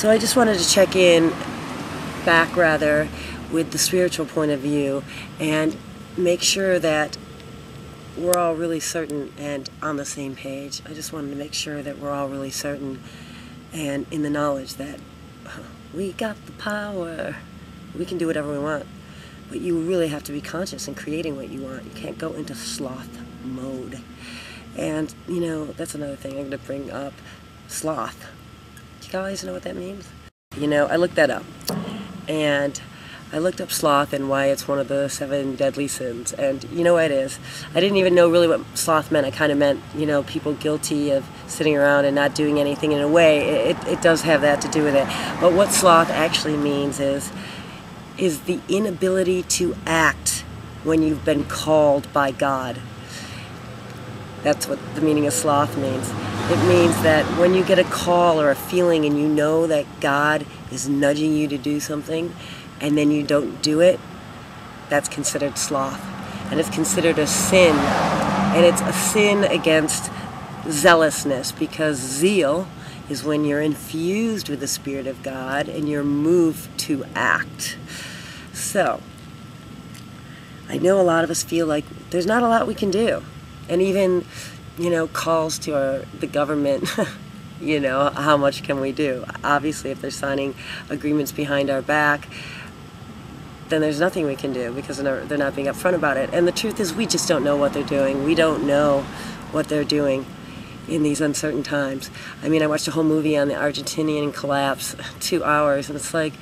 So I just wanted to check in back rather with the spiritual point of view and make sure that we're all really certain and on the same page. I just wanted to make sure that we're all really certain and in the knowledge that we got the power. We can do whatever we want. But you really have to be conscious in creating what you want. You can't go into sloth mode. And, you know, that's another thing I'm going to bring up. Sloth. Do you guys know what that means? You know, I looked that up. And I looked up sloth and why it's one of the 7 deadly sins. And you know what it is? I didn't even know really what sloth meant. I kind of meant, you know, people guilty of sitting around and not doing anything. In a way, it does have that to do with it. But what sloth actually means is the inability to act when you've been called by God. That's what the meaning of sloth means. It means that when you get a call or a feeling and you know that God is nudging you to do something and then you don't do it, that's considered sloth. And it's considered a sin. And it's a sin against zealousness, because zeal is when you're infused with the Spirit of God and you're moved to act. So, I know a lot of us feel like there's not a lot we can do. And even, you know, calls to the government, you know, how much can we do? Obviously, if they're signing agreements behind our back, then there's nothing we can do because they're not being upfront about it. And the truth is, we just don't know what they're doing. We don't know what they're doing in these uncertain times. I mean, I watched a whole movie on the Argentinian collapse, 2 hours, and it's like,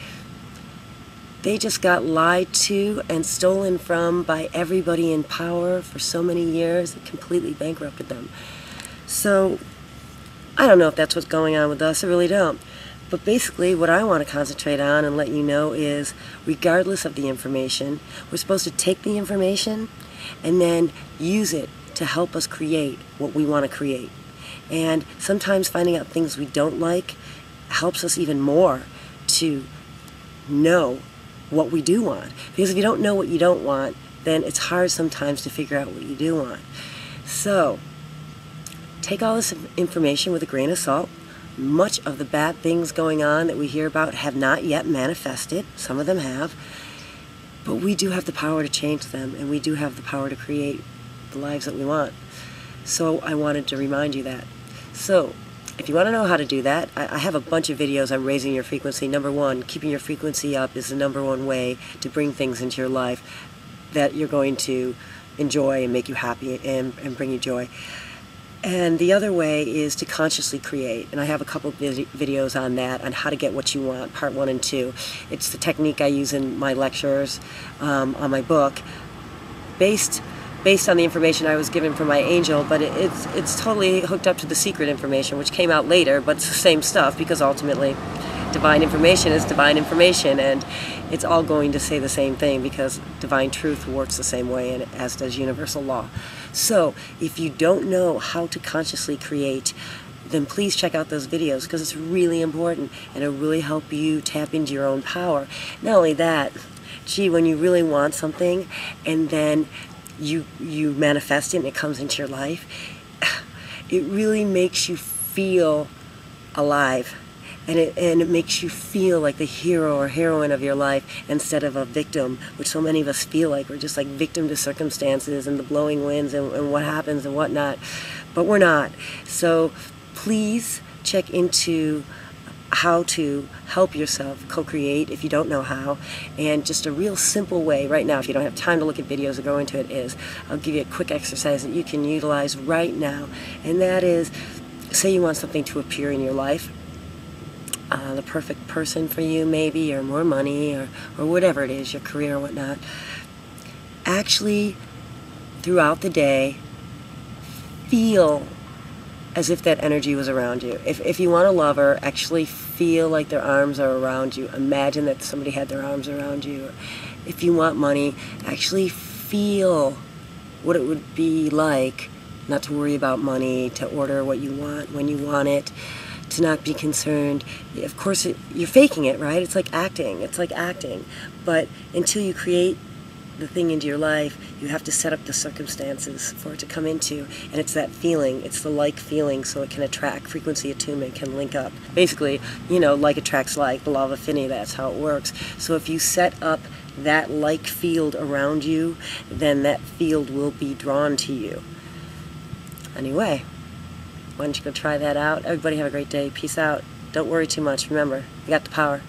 they just got lied to and stolen from by everybody in power for so many years. It completely bankrupted them. So, I don't know if that's what's going on with us. I really don't. But basically, what I want to concentrate on and let you know is, regardless of the information, we're supposed to take the information and then use it to help us create what we want to create. And sometimes finding out things we don't like helps us even more to know what we do want. Because if you don't know what you don't want, then it's hard sometimes to figure out what you do want. So, take all this information with a grain of salt. Much of the bad things going on that we hear about have not yet manifested. Some of them have. But we do have the power to change them, and we do have the power to create the lives that we want. So I wanted to remind you that. So, if you want to know how to do that, I have a bunch of videos on raising your frequency. Number one, keeping your frequency up is the #1 way to bring things into your life that you're going to enjoy and make you happy and bring you joy. And the other way is to consciously create. And I have a couple of videos on that, on how to get what you want, part 1 and 2. It's the technique I use in my lectures, on my book, based on the information I was given from my angel, but it's totally hooked up to the secret information, which came out later, but it's the same stuff, because ultimately divine information is divine information, and it's all going to say the same thing, because divine truth works the same way, and as does universal law. So if you don't know how to consciously create, then please check out those videos, because it's really important, and it'll really help you tap into your own power. Not only that, gee, when you really want something, and then you manifest it and it comes into your life, it really makes you feel alive, and it makes you feel like the hero or heroine of your life instead of a victim, which so many of us feel like. We're just like victim to circumstances and the blowing winds and what happens and whatnot, but we're not. So please check into how to help yourself co-create if you don't know how. And just a real simple way right now, if you don't have time to look at videos or go into it, is I'll give you a quick exercise that you can utilize right now. And that is, say you want something to appear in your life, the perfect person for you maybe, or more money, or whatever it is, your career or whatnot. Actually, throughout the day, feel as if that energy was around you. If you want a lover, actually feel like their arms are around you. Imagine that somebody had their arms around you. If you want money, actually feel what it would be like not to worry about money, to order what you want when you want it, to not be concerned. Of course, you're faking it, right? It's like acting. But until you create the thing into your life, you have to set up the circumstances for it to come into. And it's that feeling, it's the like feeling, so it can attract. Frequency attunement can link up. Basically, like attracts like, the law of affinity, that's how it works. So if you set up that like field around you, then that field will be drawn to you. Anyway, why don't you go try that out? Everybody have a great day. Peace out. Don't worry too much. Remember, you got the power.